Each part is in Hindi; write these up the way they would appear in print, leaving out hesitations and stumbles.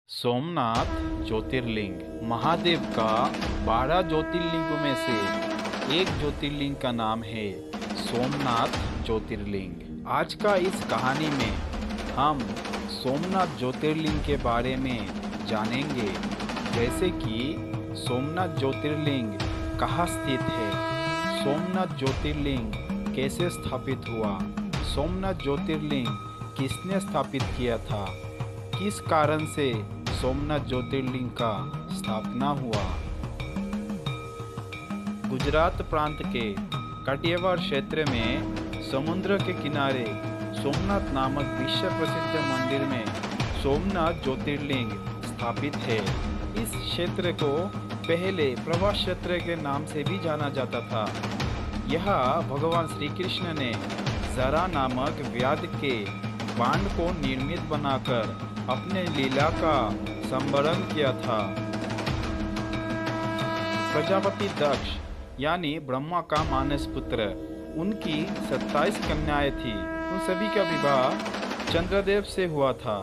सोमनाथ ज्योतिर्लिंग महादेव का 12 ज्योतिर्लिंगों में से एक ज्योतिर्लिंग का नाम है सोमनाथ ज्योतिर्लिंग। आज का इस कहानी में हम सोमनाथ ज्योतिर्लिंग के बारे में जानेंगे, जैसे कि सोमनाथ ज्योतिर्लिंग कहाँ स्थित है, सोमनाथ ज्योतिर्लिंग कैसे स्थापित हुआ, सोमनाथ ज्योतिर्लिंग किसने स्थापित किया था, किस कारण से सोमनाथ ज्योतिर्लिंग का स्थापना हुआ। गुजरात प्रांत के काठियावाड़ क्षेत्र में समुद्र के किनारे सोमनाथ नामक विश्व प्रसिद्ध मंदिर में सोमनाथ ज्योतिर्लिंग स्थापित है। इस क्षेत्र को पहले प्रभास क्षेत्र के नाम से भी जाना जाता था। यह भगवान श्री कृष्ण ने जरा नामक व्याध के बाण को निर्मित बनाकर अपने लीला का संवरण किया था। प्रजापति दक्ष यानी ब्रह्मा का मानस पुत्र, उनकी 27 कन्याएं थी। उन सभी का विवाह चंद्रदेव से हुआ था,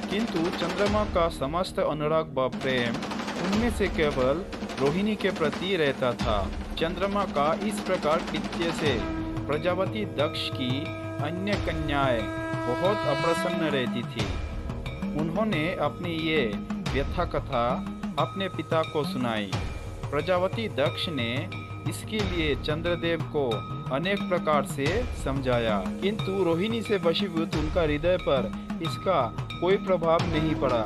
किंतु चंद्रमा का समस्त अनुराग व प्रेम उनमें से केवल रोहिणी के प्रति रहता था। चंद्रमा का इस प्रकार कृत्य से प्रजापति दक्ष की अन्य कन्याएं बहुत अप्रसन्न रहती थी। उन्होंने अपनी ये व्यथा कथा अपने पिता को सुनाई। प्रजापति दक्ष ने इसके लिए चंद्रदेव को अनेक प्रकार से समझाया, किंतु रोहिणी से वशीभूत उनका हृदय पर इसका कोई प्रभाव नहीं पड़ा।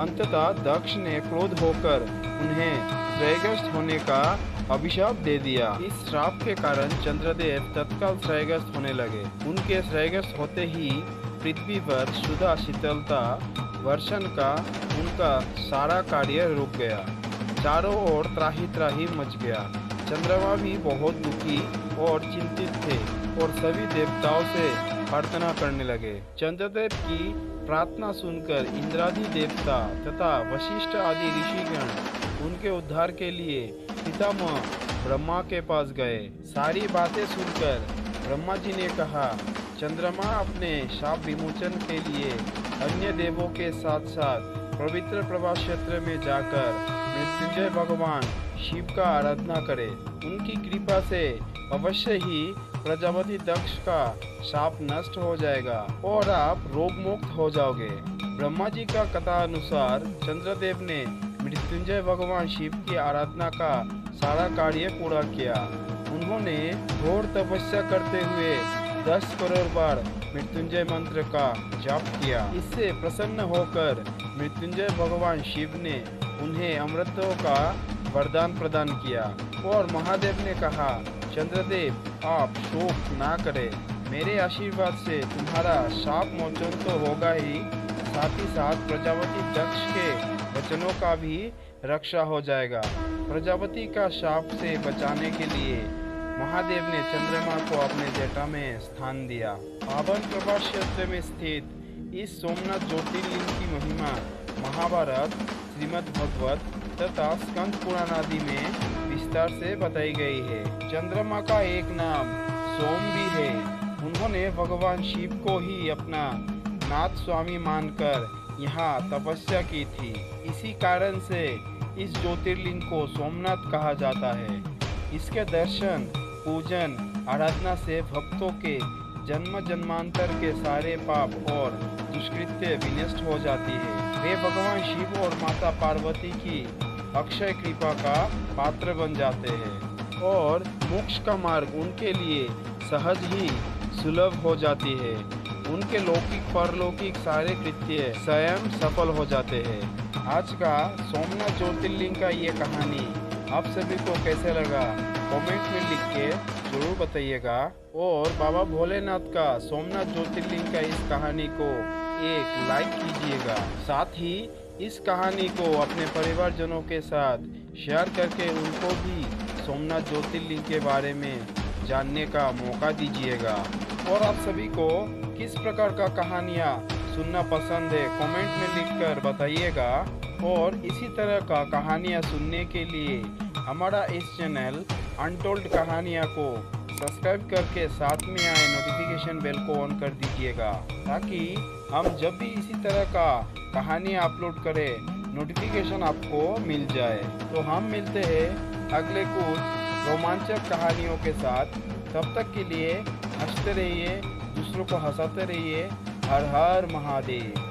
अंततः दक्ष ने क्रोध होकर उन्हें श्रेयग्रस्त होने का अभिशाप दे दिया। इस श्राप के कारण चंद्रदेव तत्काल श्रेयग्रस्त होने लगे। उनके श्रेयग्रस्त होते ही पृथ्वी पर सुधा शीतलता वर्षण का उनका सारा कार्य रुक गया। चारों ओर त्राही त्राही मच गया। चंद्रमा भी बहुत दुखी और चिंतित थे और सभी देवताओं से प्रार्थना करने लगे। चंद्रदेव की प्रार्थना सुनकर इंद्रादि देवता तथा वशिष्ठ आदि ऋषिगण उनके उद्धार के लिए पितामह ब्रह्मा के पास गए। सारी बातें सुनकर ब्रह्मा जी ने कहा, चंद्रमा अपने शाप विमोचन के लिए अन्य देवों के साथ साथ पवित्र प्रभास क्षेत्र में जाकर मृत्युंजय भगवान शिव का आराधना करे। उनकी कृपा से अवश्य ही प्रजापति दक्ष का शाप नष्ट हो जाएगा और आप रोग मुक्त हो जाओगे। ब्रह्मा जी का कथा अनुसार चंद्रदेव ने मृत्युंजय भगवान शिव की आराधना का सारा कार्य पूरा किया। उन्होंने घोर तपस्या करते हुए 10 करोड़ बार मृत्युंजय मंत्र का जाप किया। इससे प्रसन्न होकर मृत्युंजय भगवान शिव ने उन्हें अमृतों का वरदान प्रदान किया और महादेव ने कहा, चंद्रदेव आप शोक ना करें, मेरे आशीर्वाद से तुम्हारा शाप मोचन तो होगा ही, साथ ही साथ प्रजापति दक्ष के वचनों का भी रक्षा हो जाएगा। प्रजापति का शाप से बचाने के लिए महादेव ने चंद्रमा को अपने जटा में स्थान दिया। पावन प्रभास क्षेत्र में स्थित इस सोमनाथ ज्योतिर्लिंग की महिमा महाभारत, श्रीमद् भगवत तथा स्कंद पुराण आदि में विस्तार से बताई गई है। चंद्रमा का एक नाम सोम भी है। उन्होंने भगवान शिव को ही अपना नाथ स्वामी मानकर यहाँ तपस्या की थी। इसी कारण से इस ज्योतिर्लिंग को सोमनाथ कहा जाता है। इसके दर्शन, पूजन, आराधना से भक्तों के जन्म जन्मांतर के सारे पाप और दुष्कृत्य विनष्ट हो जाती है। वे भगवान शिव और माता पार्वती की अक्षय कृपा का पात्र बन जाते हैं और मोक्ष का मार्ग उनके लिए सहज ही सुलभ हो जाती है। उनके लौकिक परलौकिक सारे कृत्य स्वयं सफल हो जाते हैं। आज का सोमनाथ ज्योतिर्लिंग का ये कहानी आप सभी को कैसे लगा, कमेंट में लिख के जरूर बताइएगा। और बाबा भोलेनाथ का सोमनाथ ज्योतिर्लिंग का इस कहानी को एक लाइक कीजिएगा। साथ ही इस कहानी को अपने परिवारजनों के साथ शेयर करके उनको भी सोमनाथ ज्योतिर्लिंग के बारे में जानने का मौका दीजिएगा। और आप सभी को किस प्रकार का कहानियाँ सुनना पसंद है, कमेंट में लिखकर बताइएगा। और इसी तरह का कहानियाँ सुनने के लिए हमारा इस चैनल अनटोल्ड कहानियाँ को सब्सक्राइब करके साथ में आए नोटिफिकेशन बेल को ऑन कर दीजिएगा, ताकि हम जब भी इसी तरह का कहानियाँ अपलोड करें नोटिफिकेशन आपको मिल जाए। तो हम मिलते हैं अगले कुछ रोमांचक कहानियों के साथ। तब तक के लिए हंसते रहिए, दूसरों को हंसाते रहिए। हर हर महादेव।